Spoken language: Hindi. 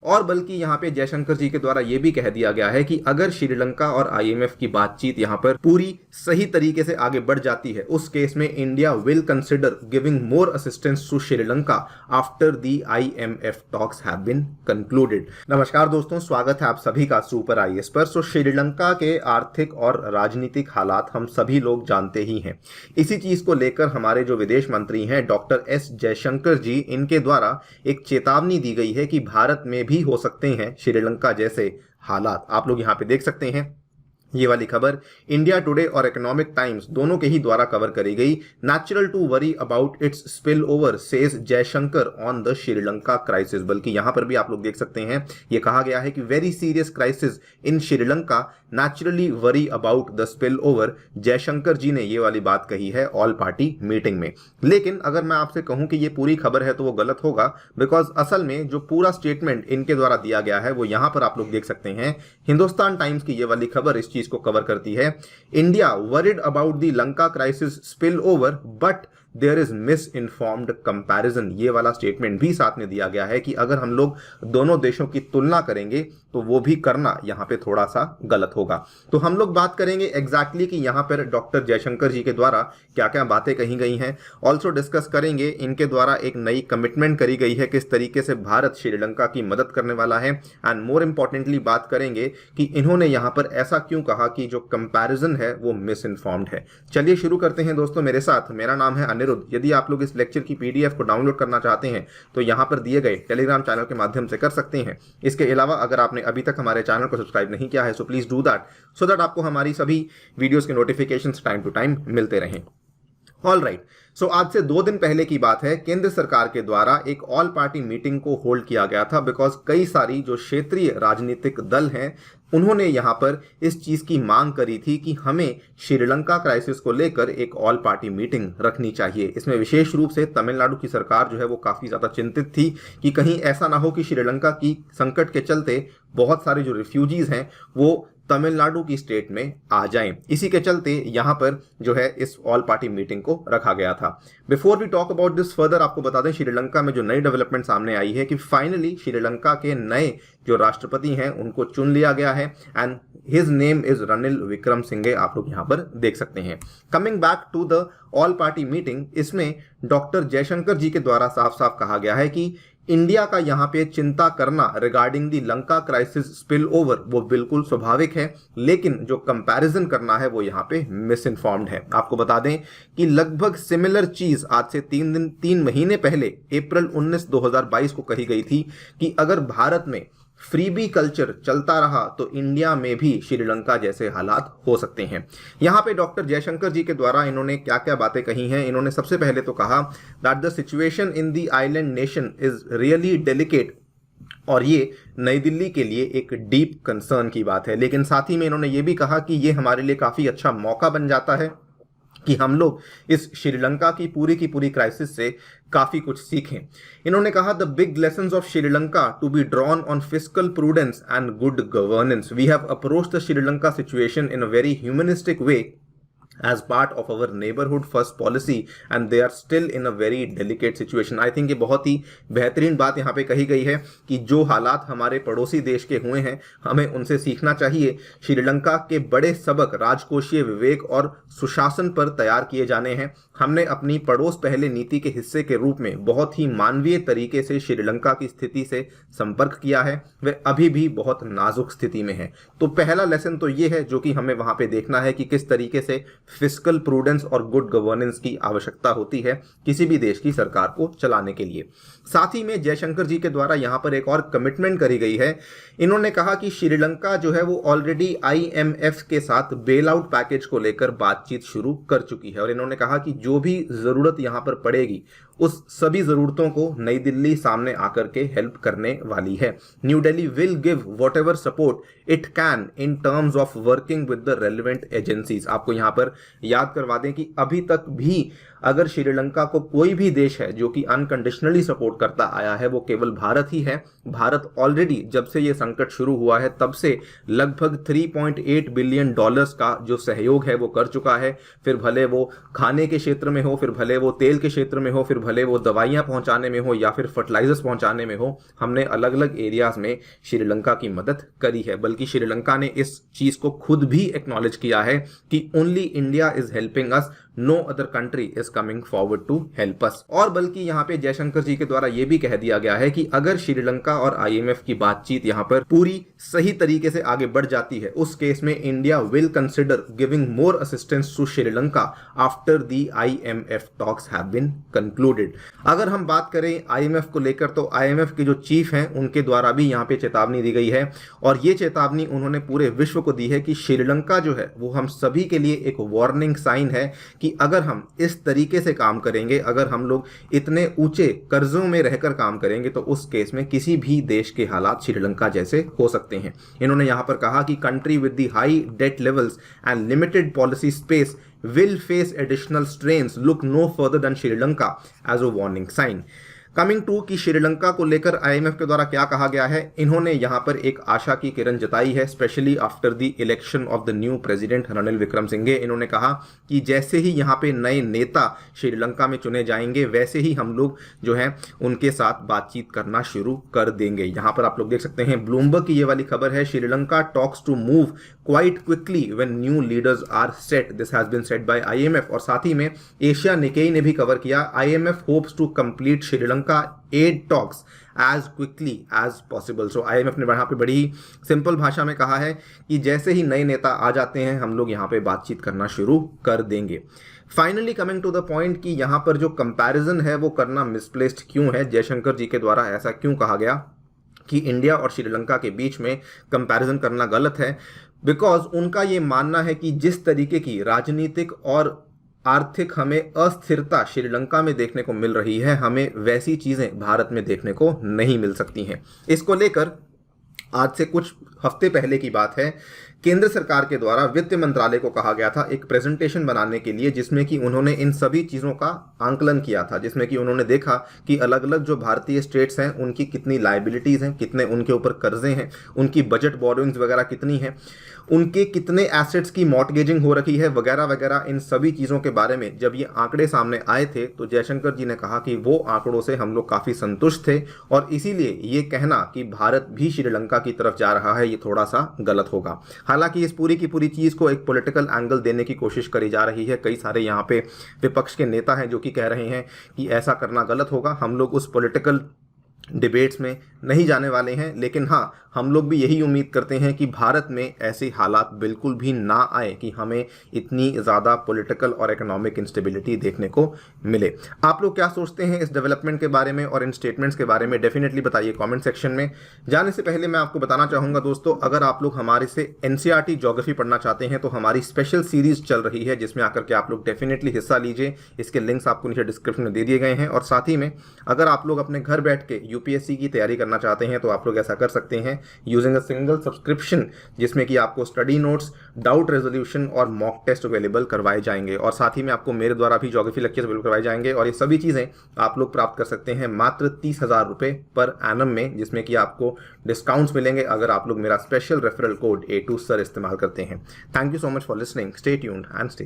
और बल्कि यहाँ पे जयशंकर जी के द्वारा यह भी कह दिया गया है कि अगर श्रीलंका और आईएमएफ की बातचीत यहाँ पर पूरी सही तरीके से आगे बढ़ जाती है, उस केस में India will consider giving more assistance to Sri Lanka after the IMF talks have been concluded. नमस्कार दोस्तों, स्वागत है आप सभी का सुपर आईएएस पर। श्रीलंका के आर्थिक और राजनीतिक हालात हम सभी लोग जानते ही हैं। इसी चीज को लेकर हमारे जो विदेश मंत्री हैं डॉक्टर एस जयशंकर जी, इनके द्वारा एक चेतावनी दी गई है कि भारत में भी हो सकते हैं श्रीलंका जैसे हालात। आप लोग यहाँ पे देख सकते हैं ये वाली खबर इंडिया टुडे और इकोनॉमिक टाइम्स दोनों के ही द्वारा कवर करी गई। Natural to worry about its spill over says Jaishankar on the Sri Lanka crisis. बल्कि यहां पर भी आप लोग देख सकते हैं ये कहा गया है कि very serious crisis in Sri Lanka, naturally worry about the spill over. Jaishankar ji ने ये वाली बात कही है ऑल पार्टी मीटिंग में। लेकिन अगर मैं आपसे कहूं कि ये पूरी खबर है तो वो गलत होगा, बिकॉज असल में जो पूरा स्टेटमेंट इनके द्वारा दिया गया है वो यहां पर आप लोग देख सकते हैं। हिंदुस्तान टाइम्स की ये वाली खबर इस चीज को कवर करती है। India worried about the Lanka crisis spill over but there is misinformed comparison. ये वाला स्टेटमेंट भी साथ में दिया गया है कि अगर हम लोग दोनों देशों की तुलना करेंगे तो वो भी करना यहां पे थोड़ा सा गलत होगा। तो हम लोग बात करेंगे एग्जैक्टली कि यहां पर डॉक्टर जयशंकर जी के द्वारा क्या क्या बातें कही गई हैं। ऑल्सो डिस्कस करेंगे इनके द्वारा एक नई कमिटमेंट करी गई है, किस तरीके से भारत श्रीलंका की मदद करने वाला है। एंड मोर इंपॉर्टेंटली बात करेंगे कि इन्होंने यहां पर ऐसा क्यों कहा कि जो कंपैरिजन है वो मिस इन्फॉर्म्ड है। चलिए शुरू करते हैं दोस्तों मेरे साथ। मेरा नाम है अनिरुद्ध। यदि आप लोग इस लेक्चर की पीडीएफ को डाउनलोड करना चाहते हैं तो यहां पर दिए गए टेलीग्राम चैनल के माध्यम से कर सकते हैं। इसके अलावा अगर आपने अभी तक हमारे चैनल को सब्सक्राइब नहीं किया है so please do that, so that आपको हमारी सभी वीडियोस के नोटिफिकेशंस टाइम टू टाइम मिलते रहें। ऑल राइट, सो आज से 2 दिन पहले की बात है, केंद्र सरकार के द्वारा एक ऑल पार्टी मीटिंग को होल्ड किया गया था, बिकॉज कई सारी जो क्षेत्रीय राजनीतिक दल हैं उन्होंने यहां पर इस चीज की मांग करी थी कि हमें श्रीलंका क्राइसिस को लेकर एक ऑल पार्टी मीटिंग रखनी चाहिए। इसमें विशेष रूप से तमिलनाडु की सरकार जो है वो काफी ज्यादा चिंतित थी कि कहीं ऐसा ना हो कि श्रीलंका की संकट के चलते बहुत सारे जो रिफ्यूजीज हैं वो तमिलनाडु की स्टेट में आ जाएं। इसी के चलते यहां पर जो है इस ऑल पार्टी मीटिंग को रखा गया था। Before we talk about this further, आपको बता दें श्रीलंका में जो नई डेवलपमेंट सामने आई है कि फाइनली श्रीलंका के नए जो राष्ट्रपति हैं उनको चुन लिया गया है and his name is Ranil Wickremesinghe. आप लोग यहां पर देख सकते हैं। Coming back to the all party meeting, इसमें डॉक्टर जयशंकर जी के द्वारा साफ साफ कहा गया है कि इंडिया का यहां पे चिंता करना regarding the Lanka crisis spill over वो बिल्कुल स्वाभाविक है, लेकिन जो कंपैरिजन करना है वो यहां पे मिस इन्फॉर्म्ड है। आपको बता दें कि लगभग सिमिलर चीज आज से 3 महीने पहले अप्रैल 19, 2022 को कही गई थी कि अगर भारत में फ्रीबी कल्चर चलता रहा तो इंडिया में भी श्रीलंका जैसे हालात हो सकते हैं। यहां पे डॉक्टर जयशंकर जी के द्वारा इन्होंने क्या क्या बातें कही हैं। इन्होंने सबसे पहले तो कहा that the situation in the island nation is really delicate, और ये नई दिल्ली के लिए एक डीप कंसर्न की बात है। लेकिन साथ ही में इन्होंने ये भी कहा कि ये हमारे लिए काफी अच्छा मौका बन जाता है कि हम लोग इस श्रीलंका की पूरी क्राइसिस से काफी कुछ सीखें। इन्होंने कहा the big lessons of Sri Lanka to be drawn on fiscal prudence and good governance. We have approached the Sri Lanka situation in a very humanistic way as part of our neighborhood first policy and they are still in a very delicate situation। I think ये बहुत ही बेहतरीन बात यहाँ पे कही गई है कि जो हालात हमारे पड़ोसी देश के हुए हैं हमें उनसे सीखना चाहिए। श्रीलंका के बड़े सबक राजकोषीय विवेक और सुशासन पर तैयार किए जाने हैं। हमने अपनी पड़ोस पहले नीति के हिस्से के रूप में बहुत ही मानवीय तरीके से श्रीलंका की स्थिति से संपर्क किया है। वे अभी भी बहुत नाजुक स्थिति में है। तो पहला लेसन तो ये है जो कि हमें वहां पे देखना है कि किस तरीके से फिस्कल प्रूडेंस और गुड गवर्नेंस की आवश्यकता होती है किसी भी देश की सरकार को चलाने के लिए। साथ ही में जयशंकर जी के द्वारा यहां पर एक और कमिटमेंट करी गई है। इन्होंने कहा कि श्रीलंका जो है वो ऑलरेडी आईएमएफ के साथ बेल आउट पैकेज को लेकर बातचीत शुरू कर चुकी है और इन्होंने कहा कि जो भी जरूरत यहां पर पड़ेगी उस सभी जरूरतों को नई दिल्ली सामने आकर के हेल्प करने वाली है। New Delhi will give whatever support it can in terms of working with the relevant agencies. आपको यहां पर याद करवा दें कि अभी तक भी अगर श्रीलंका को कोई भी देश है जो कि अनकंडीशनली सपोर्ट करता आया है वो केवल भारत ही है। भारत ऑलरेडी जब से ये संकट शुरू हुआ है तब से लगभग 3.8 बिलियन डॉलर्स का जो सहयोग है वो कर चुका है। फिर भले वो खाने के क्षेत्र में हो, फिर भले वो तेल के क्षेत्र में हो, फिर भले वो दवाइयाँ पहुँचाने में हो या फिर फर्टिलाइजर्स पहुँचाने में हो, हमने अलग अलग एरियाज़ में श्रीलंका की मदद करी है। बल्कि श्रीलंका ने इस चीज़ को खुद भी एक्नॉलेज किया है कि only India is helping us, no other country is coming forward to help us. और बल्कि यहाँ पे जयशंकर जी के द्वारा ये भी कह दिया गया है कि अगर श्रीलंका और IMF की बातचीत यहाँ पर पूरी सही तरीके से आगे बढ़ जाती है, उस केस में India will consider giving more assistance to Sri Lanka after the IMF talks have been concluded. अगर हम बात करें IMF को लेकर, तो IMF के जो चीफ हैं उनके द्वारा भी यहाँ पे चेतावनी दी गई है, और ये चेतावनी उन्होंने पूरे विश्व को दी है कि श्रीलंका जो है वो हम सभी के लिए एक वार्निंग साइन है कि अगर हम इस तरीके से काम करेंगे, अगर हम लोग इतने ऊंचे कर्जों में रहकर काम करेंगे, तो उस केस में किसी भी देश के हालात श्रीलंका जैसे हो सकते हैं। इन्होंने यहां पर कहा कि country with the high debt levels and limited policy space will face additional strains, look no further than Sri Lanka as a warning sign। Coming to कि श्रीलंका को लेकर IMF के द्वारा क्या कहा गया है, इन्होंने यहाँ पर एक आशा की किरण जताई है, specially after the election of the new president Ranil Wickremesinghe. इन्होंने कहा कि जैसे ही यहाँ पे नए नेता श्रीलंका में चुने जाएंगे, वैसे ही हम लोग जो है उनके साथ बातचीत करना शुरू कर देंगे। यहाँ पर आप लोग देख सकते हैं, ब्लूमबर्ग की ये वाली खबर है, Sri Lanka talks to move quite quickly when new leaders are set, this has been said by IMF। और साथ ही में एशिया निकेई ने भी कवर किया, IMF hopes to complete Sri Lanka aid talks as quickly as possible. So IMF ने यहाँ पे बड़ी सिंपल भाषा में कहा है कि जैसे ही नए नेता आ जाते हैं, हम लोग यहाँ पे बातचीत करना शुरू कर देंगे। Finally coming to the point कि यहाँ पर जो कंपैरिजन है वो करना मिसप्लेस्ड क्यों है, जयशंकर जी के द्वारा ऐसा क्यों कहा गया कि इंडिया और श्रीलंका के बीच में कंपैरिजन करना गलत है। बिकॉज उनका ये मानना है कि जिस तरीके की राजनीतिक और आर्थिक हमें अस्थिरता श्रीलंका में देखने को मिल रही है, हमें वैसी चीजें भारत में देखने को नहीं मिल सकती हैं। इसको लेकर आज से कुछ हफ्ते पहले की बात है, केंद्र सरकार के द्वारा वित्त मंत्रालय को कहा गया था एक प्रेजेंटेशन बनाने के लिए, जिसमें कि उन्होंने इन सभी चीज़ों का आंकलन किया था, जिसमें कि उन्होंने देखा कि अलग अलग जो भारतीय स्टेट्स हैं उनकी कितनी लायबिलिटीज़ हैं, कितने उनके ऊपर कर्जे हैं, उनकी बजट बोरोइंग्स वगैरह कितनी हैं, उनके कितने एसेट्स की मॉर्टगेजिंग हो रखी है वगैरह वगैरह। इन सभी चीज़ों के बारे में जब ये आंकड़े सामने आए थे, तो जयशंकर जी ने कहा कि वो आंकड़ों से हम लोग काफ़ी संतुष्ट थे, और इसीलिए ये कहना कि भारत भी श्रीलंका की तरफ जा रहा है, ये थोड़ा सा गलत होगा। हालांकि इस पूरी की पूरी चीज़ को एक पॉलिटिकल एंगल देने की कोशिश करी जा रही है। कई सारे यहाँ पे विपक्ष के नेता हैं जो कि कह रहे हैं कि ऐसा करना गलत होगा। हम लोग उस पॉलिटिकल डिबेट्स में नहीं जाने वाले हैं, लेकिन हाँ, हम लोग भी यही उम्मीद करते हैं कि भारत में ऐसे हालात बिल्कुल भी ना आए कि हमें इतनी ज़्यादा पॉलिटिकल और इकोनॉमिक इंस्टेबिलिटी देखने को मिले। आप लोग क्या सोचते हैं इस डेवलपमेंट के बारे में और इन स्टेटमेंट्स के बारे में, डेफिनेटली बताइए कमेंट सेक्शन में। जाने से पहले मैं आपको बताना चाहूँगा दोस्तों, अगर आप लोग हमारे से NCERT ज्योग्राफी पढ़ना चाहते हैं तो हमारी स्पेशल सीरीज चल रही है, जिसमें आकर के आप लोग डेफिनेटली हिस्सा लीजिए। इसके लिंक्स आपको नीचे डिस्क्रिप्शन में दे दिए गए हैं। और साथ ही में अगर आप लोग अपने घर बैठ के UPSC की तैयारी करना चाहते हैं तो आप लोग ऐसा कर सकते हैं यूजिंग अ सिंगल सब्सक्रिप्शन, जिसमें कि आपको स्टडी नोट्स, डाउट रेजोल्यूशन और मॉक टेस्ट अवेलेबल करवाए जाएंगे। और साथ ही में आपको मेरे द्वारा भी ज्योग्राफी लेक्चर्स अवेलेबल करवाए जाएंगे, और ये सभी चीज़ें आप लोग प्राप्त कर सकते हैं मात्र 30,000 रुपये पर एनम में, जिसमें कि आपको डिस्काउंट्स मिलेंगे अगर आप लोग मेरा special referral code A2 sir इस्तेमाल करते हैं। Thank you so much for listening, stay tuned and stay